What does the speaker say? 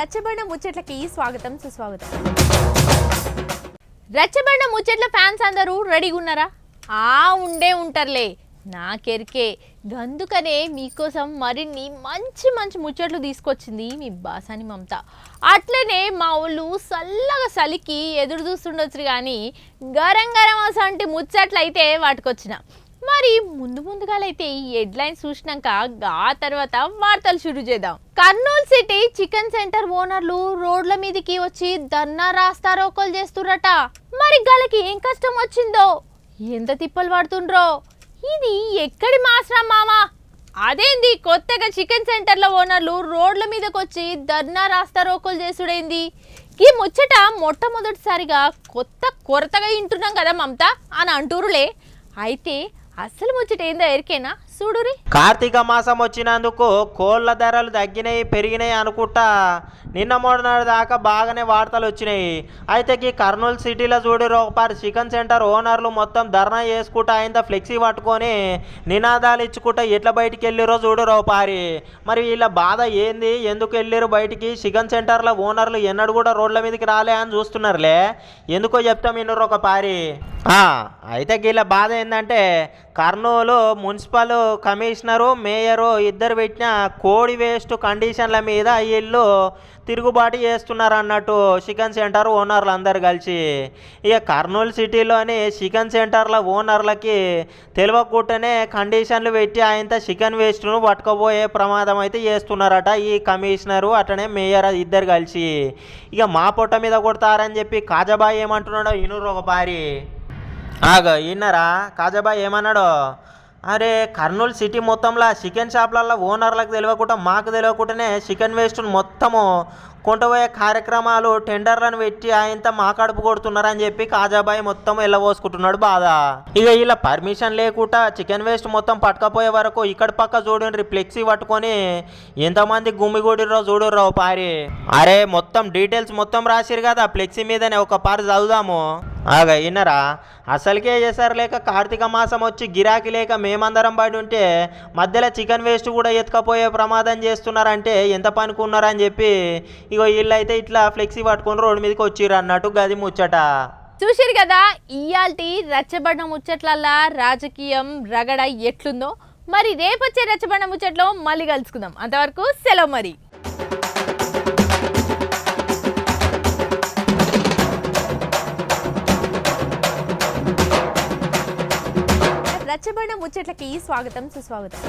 రచ్చబండ ముచ్చట్లకి స్వాగతం సుస్వాగతం. రచ్చబండ ముచ్చట్ల ఫ్యాన్స్ అందరూ రెడీగా ఉన్నారా? ఉండే ఉంటారులే, నాకెరికే. గందుకనే మీకోసం మరిన్ని మంచి మంచి ముచ్చట్లు తీసుకొచ్చింది మీ బాసాని మమత. అట్లనే మా వాళ్ళు చల్లగా చలికి ఎదురు చూస్తుండొచ్చు, కానీ గరం గరం అసంటి ముచ్చట్లు అయితే వాటికొచ్చిన. మరి ముందుగాలైతే ఈ హెడ్లైన్స్ చూసినాక ఆ తర్వాత వార్తలు షురు చేద్దాం. కర్నూలు సిటీ చికెన్ సెంటర్ ఓనర్లు రోడ్ల మీదకి వచ్చి ధర్నా రాస్తారోకోలు చేస్తుర్రట. మరి గలకి ఏం కష్టం వచ్చిందో, ఎంత తిప్పలు పడుతుండ్రో, ఇది ఎక్కడి మాస్రా మామా? అదేంది కొత్తగా చికెన్ సెంటర్ల ఓనర్లు రోడ్ల మీదకి వచ్చి ధర్నా రాస్తారోకోలు చేసుడైంది? ఈ ముచ్చట మొట్టమొదటిసారిగా కొరతగా వింటున్నాం కదా మమత అని అంటూరులే. అయితే అసలు ముచ్చట ఏందో ఎరికేనా చూడురి. కార్తీక మాసం వచ్చినందుకు కోళ్ళ ధరలు తగ్గినాయి పెరిగినాయి అనుకుంటా నిన్న మొన్నటి దాకా బాగానే వార్తలు వచ్చినాయి. అయితే ఈ కర్నూలు సిటీలో చూడరు ఒకపారి చికెన్ సెంటర్ ఓనర్లు మొత్తం ధర్నా చేసుకుంటా ఆయన ఫ్లెక్సీ పట్టుకొని నినాదాలు ఇచ్చుకుంటా ఎట్లా బయటికి వెళ్ళిరో చూడరు ఒకపారి. మరి వీళ్ళ బాధ ఏంది, ఎందుకు వెళ్ళారు బయటికి? చికెన్ సెంటర్ల ఓనర్లు ఎన్నడూ కూడా రోడ్ల మీదకి రాలే అని చూస్తున్నారులే. ఎందుకో చెప్తాం విన్నరు ఒకపారి. అయితే వీళ్ళ బాధ ఏంటంటే కర్నూలు మున్సిపల్ కమిషనరు మేయరు ఇద్దరు పెట్టిన కోడి వేస్ట్ కండిషన్ల మీద వీళ్ళు తిరుగుబాటు చేస్తున్నారు అన్నట్టు చికెన్ సెంటర్ ఓనర్లు అందరు కలిసి. ఇక కర్నూలు సిటీలోని చికెన్ సెంటర్ల ఓనర్లకి తెలియకుండానే కండిషన్లు పెట్టి ఆయనతో చికెన్ వేస్ట్ను పట్టుకుపోయే ప్రమాదం అయితే చేస్తున్నారట ఈ కమిషనరు అట్లనే మేయర్ ఇద్దరు కలిసి. ఇక మా పొట్ట మీద కొడతారని చెప్పి కాజాబాయి ఏమంటున్నాడో ఇనురు ఒక పారి. విన్నారా కాజాబాయి ఏమన్నాడో? అరే కర్నూలు సిటీ మొత్తంలో చికెన్ షాప్లలో ఓనర్లకు తెలియకుండా మాకు తెలియకుండానే చికెన్ వేస్ట్ను మొత్తము కొంటపోయే కార్యక్రమాలు టెండర్లను పెట్టి ఆయనతో మా కడుపు కొడుతున్నారని చెప్పి కాజాబాయి మొత్తం వెళ్ళబోసుకుంటున్నాడు బాధ. ఇక ఇలా పర్మిషన్ లేకుండా చికెన్ వేస్ట్ మొత్తం పట్టుకపోయే వరకు ఇక్కడ పక్క చూడండి ఫ్లెక్సీ పట్టుకొని ఎంతమంది గుమ్మిగూడిరో చూడుర్రో పారి. అరే మొత్తం డీటెయిల్స్ మొత్తం రాసిరు కదా ఫ్లెక్సీ మీదనే, ఒక పారి చదువుదాము. విన్నరా? అసలుకే చేసారు లేక కార్తీక మాసం వచ్చి గిరాకీ లేక మేమందరం బయట ఉంటే మధ్యలో చికెన్ వేస్ట్ కూడా ఎత్తుకపోయే ప్రమాదం చేస్తున్నారంటే ఎంత పనుకున్నారని చెప్పి ఇగో వీళ్ళైతే ఇట్లా ఫ్లెక్సీ పట్టుకొని రోడ్డు మీదకి వచ్చిర్రు అన్నట్టు గది ముచ్చట. చూసిరు కదా ఇయాల్టి రచ్చబండ ముచ్చట్లల్లా రాజకీయం రగడ ఎట్లుందో. మరి రేపొచ్చే రచ్చబండ ముచ్చట్లో మళ్ళీ కలుసుకుందాం. అంతవరకు సెలవు. మరి రచ్చబండ ముచ్చట్లకి స్వాగతం సుస్వాగతం.